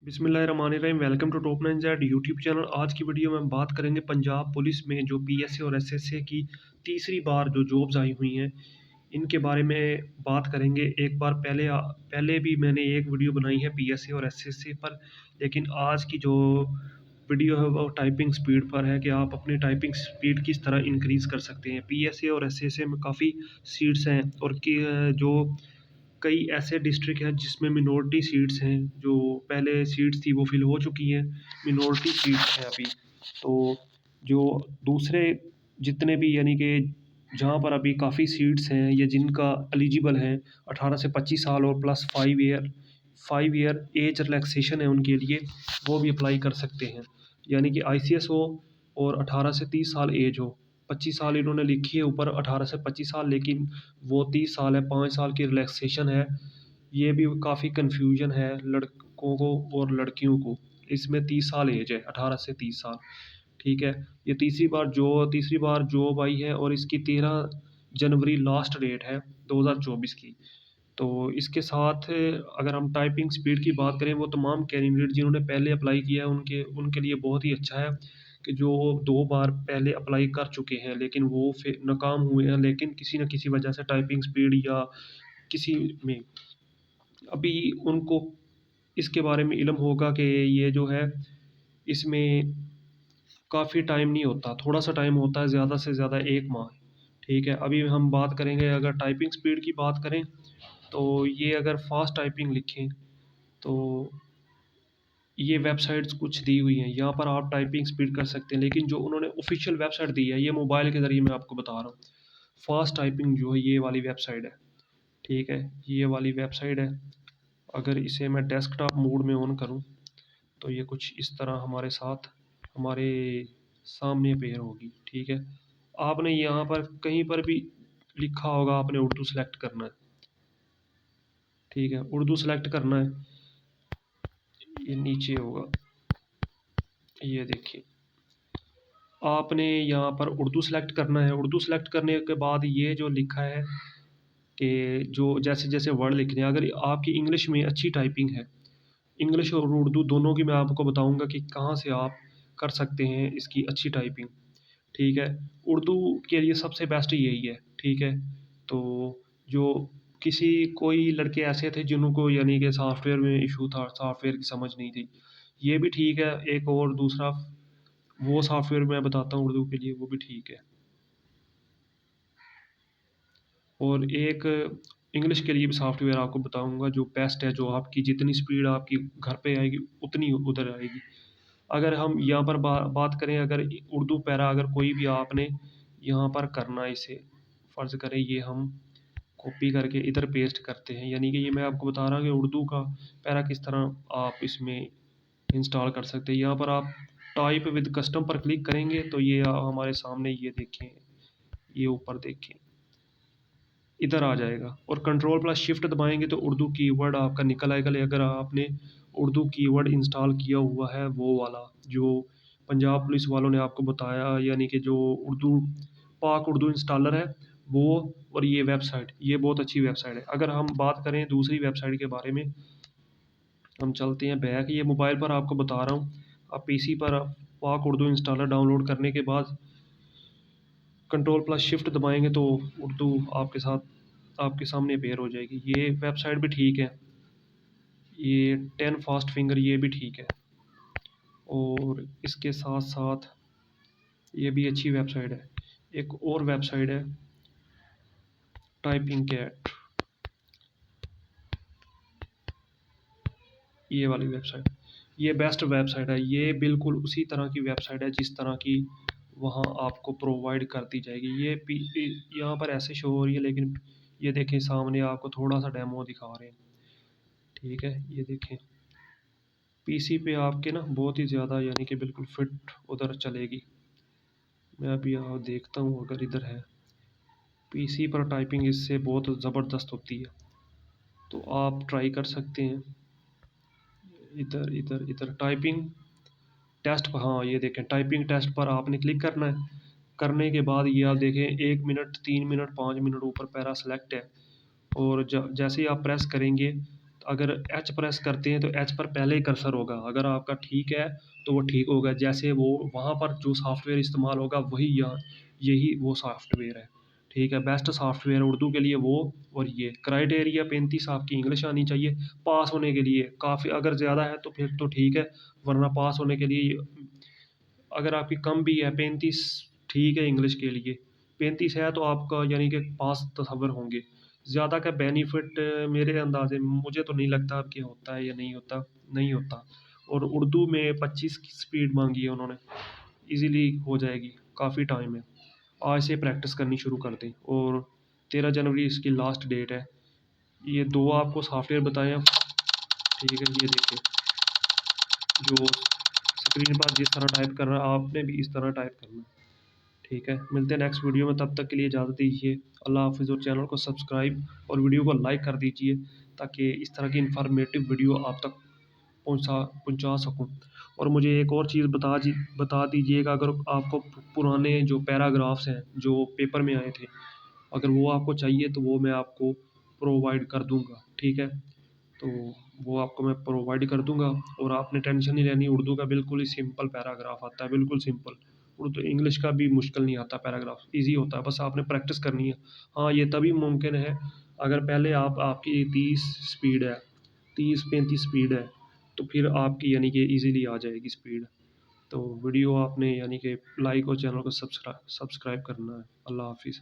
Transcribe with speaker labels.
Speaker 1: बिस्मिल्लाहिर्रहमानिर्रहीम। Welcome to top 9 Z YouTube channel. आज की वीडियो में हम बात करेंगे पंजाब पुलिस में जो पीएसए और एसएसए की तीसरी बार जो जॉब्स आई हुई हैं इनके बारे में बात करेंगे। एक बार पहले भी मैंने एक वीडियो बनाई है पीएसए और एसएसए पर, लेकिन आज की जो वीडियो है वो टाइपिंग स्पीड पर है कि आप अपनी टाइपिंग स्पीड किस तरह इंक्रीज़ कर सकते हैं। पीएसए और एसएसए में काफ़ी सीट्स हैं और जो कई ऐसे डिस्ट्रिक्ट हैं जिसमें मिनॉरिटी सीट्स हैं। जो पहले सीट्स थी वो फिल हो चुकी हैं, मिनॉरिटी सीट्स हैं अभी। तो जो दूसरे जितने भी यानी कि जहाँ पर अभी काफ़ी सीट्स हैं या जिनका एलिजिबल हैं 18 से 25 साल और प्लस 5 ईयर एज रिलैक्सेशन है उनके लिए, वो भी अप्लाई कर सकते हैं। यानी कि आईसीएस हो और 18 से 30 साल एज हो। 25 साल इन्होंने लिखी है ऊपर, 18 से 25 साल, लेकिन वो 30 साल है, 5 साल की रिलैक्सेशन है। ये भी काफ़ी कन्फ्यूजन है लड़कों को और लड़कियों को। इसमें 30 साल एज है, 18 से 30 साल। ठीक है। ये तीसरी बार जॉब आई है और इसकी 13 जनवरी लास्ट डेट है 2024 की। तो इसके साथ अगर हम टाइपिंग स्पीड की बात करें, वो तमाम कैंडिडेट जिन्होंने पहले अप्लाई किया है उनके उनके लिए बहुत ही अच्छा है कि जो 2 बार पहले अप्लाई कर चुके हैं लेकिन वो फिर नाकाम हुए हैं, लेकिन किसी न किसी वजह से टाइपिंग स्पीड या किसी में अभी उनको इसके बारे में इल्म होगा कि ये जो है इसमें काफ़ी टाइम नहीं होता, थोड़ा-सा टाइम होता है, ज़्यादा से ज़्यादा 1 माह। ठीक है, अभी हम बात करेंगे अगर टाइपिंग स्पीड की बात करें, तो ये अगर फ़ास्ट टाइपिंग लिखें, तो ये वेबसाइट्स कुछ दी हुई हैं, यहाँ पर आप टाइपिंग स्पीड कर सकते हैं, लेकिन जो उन्होंने ऑफ़िशियल वेबसाइट दी है, ये मोबाइल के ज़रिए मैं आपको बता रहा हूँ। फ़ास्ट टाइपिंग जो है, ये वाली वेबसाइट है, ठीक है? ये वाली वेबसाइट है। अगर इसे मैं डेस्कटॉप मोड में ऑन करूँ, तो ये कुछ इस तरह हमारे सामने अपीयर होगी, ठीक है? आपने यहाँ पर कहीं पर भी लिखा होगा, आपने उर्दू सेलेक्ट करना है, ठीक है? उर्दू सेलेक्ट करना है, ये नीचे होगा, ये देखिए। आपने यहाँ पर उर्दू सेलेक्ट करना है। उर्दू सेलेक्ट करने के बाद ये जो लिखा है कि जो जैसे-जैसे वर्ड लिखने हैं, अगर आपकी इंग्लिश में अच्छी टाइपिंग है, इंग्लिश और उर्दू दोनों की मैं आपको बताऊँगा कि कहाँ से आप कर सकते हैं इसकी अच्छी टाइपिंग, ठीक है? उर्दू के लिए सबसे बेस्ट यही है, ठीक है? तो जो कोई लड़के ऐसे थे जिनको यानी कि सॉफ्टवेयर में इश्यू था, सॉफ्टवेयर की समझ नहीं थी, ये भी ठीक है। एक और दूसरा वो सॉफ्टवेयर मैं बताता हूँ उर्दू के लिए, वो भी ठीक है। और एक इंग्लिश के लिए भी सॉफ्टवेयर आपको बताऊँगा जो बेस्ट है, जो आपकी जितनी स्पीड आपकी घर पे आएगी, उतनी उधर आएगी। अगर हम यहाँ पर बात करें, अगर उर्दू पैरा अगर कोई भी आपने यहाँ पर करना है इसे, फ़र्ज़ करें ये हम कॉपी करके इधर पेस्ट करते हैं, यानी कि ये मैं आपको बता रहा हूँ कि उर्दू का पैरा किस तरह आप इसमें इंस्टॉल कर सकते हैं। यहाँ पर आप टाइप विद कस्टम पर क्लिक करेंगे तो ये हमारे सामने ये देखें, ये ऊपर देखें, इधर आ जाएगा और कंट्रोल प्लस शिफ्ट दबाएँगे तो उर्दू कीवर्ड आपका निकल आएगा। अगर आपने उर्दू कीवर्ड इंस्टॉल किया हुआ है, वो वाला जो पंजाब पुलिस वालों ने आपको बताया, यानी कि जो पाक उर्दू इंस्टॉलर है वो, और ये वेबसाइट, ये बहुत अच्छी वेबसाइट है। अगर हम बात करें दूसरी वेबसाइट के बारे में, हम चलते हैं बैक। ये मोबाइल पर आपको बता रहा हूँ, आप पीसी पर पाक उर्दू इंस्टॉलर डाउनलोड करने के बाद कंट्रोल प्लस शिफ्ट दबाएँगे तो उर्दू आपके सामने अपीयर हो जाएगी। ये वेबसाइट भी ठीक है। ये 10 फास्ट फिंगर ये भी ठीक है। और इसके साथ-साथ ये भी अच्छी वेबसाइट है। एक और वेबसाइट है टाइपिंग कैट, ये वाली वेबसाइट। ये बेस्ट वेबसाइट है। ये बिल्कुल उसी तरह की वेबसाइट है जिस तरह की वहाँ आपको प्रोवाइड कर दी जाएगी। ये यहाँ पर ऐसे शो हो रही है, लेकिन ये देखें सामने आपको थोड़ा-सा डेमो दिखा रहे हैं। ठीक है, ये देखें। पीसी पे आपके ना बहुत ही ज़्यादा यानी कि बिल्कुल फिट उधर चलेगी। मैं अभी यहाँ देखता हूँ अगर इधर है। पीसी पर टाइपिंग इससे बहुत ज़बरदस्त होती है, तो आप ट्राई कर सकते हैं। इधर इधर इधर टाइपिंग टेस्ट, हाँ ये देखें, टाइपिंग टेस्ट पर आपने क्लिक करना है। करने के बाद ये आप देखें 1 मिनट, 3 मिनट, 5 मिनट ऊपर पैरा सेलेक्ट है, और जैसे ही आप प्रेस करेंगे तो अगर एच प्रेस करते हैं तो एच पर पहले ही कर्सर होगा, अगर आपका ठीक है तो वो ठीक होगा, जैसे वो वहाँ पर जो सॉफ्टवेयर इस्तेमाल होगा वही यहाँ यही वो सॉफ्टवेयर है। ठीक है, बेस्ट सॉफ्टवेयर उर्दू के लिए वो। और ये क्राइटेरिया 35 आपकी इंग्लिश आनी चाहिए पास होने के लिए। काफ़ी अगर ज़्यादा है तो फिर तो ठीक है, वरना पास होने के लिए अगर आपकी कम भी है 35 ठीक है इंग्लिश के लिए। 35 है तो आपका यानी कि पास तसव्वुर होंगे। ज़्यादा का बेनिफिट मेरे अंदाज़े मुझे तो नहीं लगता कि होता है या नहीं होता, नहीं होता। और उर्दू में 25 की स्पीड मांगी है उन्होंने, इजीली हो जाएगी, काफ़ी टाइम है। आज से प्रैक्टिस करनी शुरू कर दें। और 13 जनवरी इसकी लास्ट डेट है। ये दो आपको सॉफ्टवेयर बताए हैं, ठीक है, ये देखिए जो स्क्रीन पर जिस तरह टाइप कर रहा है आपने भी इस तरह टाइप करना है। ठीक है, मिलते हैं नेक्स्ट वीडियो में, तब तक के लिए इजाज़त दीजिए। अल्लाह हाफ़िज़। और चैनल को सब्सक्राइब और वीडियो को लाइक कर दीजिए ताकि इस तरह की इन्फॉर्मेटिव वीडियो आप तक पहुंचा पहुंचा सकूं। और मुझे एक और चीज़ बता दीजिएगा, अगर आपको पुराने जो पैराग्राफ्स हैं जो पेपर में आए थे, अगर वो आपको चाहिए तो वो मैं आपको प्रोवाइड कर दूंगा। ठीक है, तो वो आपको मैं प्रोवाइड कर दूंगा। और आपने टेंशन नहीं लेनी, उर्दू का बिल्कुल ही सिंपल पैराग्राफ आता है, बिल्कुल सिंपल। उर्दू इंग्लिश का भी मुश्किल नहीं आता, पैराग्राफ इजी होता है, बस आपने प्रैक्टिस करनी है। हाँ, ये तभी मुमकिन है अगर पहले आपकी 30 स्पीड है, 30-35 स्पीड है, तो फिर आपकी यानी कि इजीली आ जाएगी स्पीड। तो वीडियो आपने यानी कि लाइक और चैनल को सब्सक्राइब करना है। अल्लाह हाफिज़।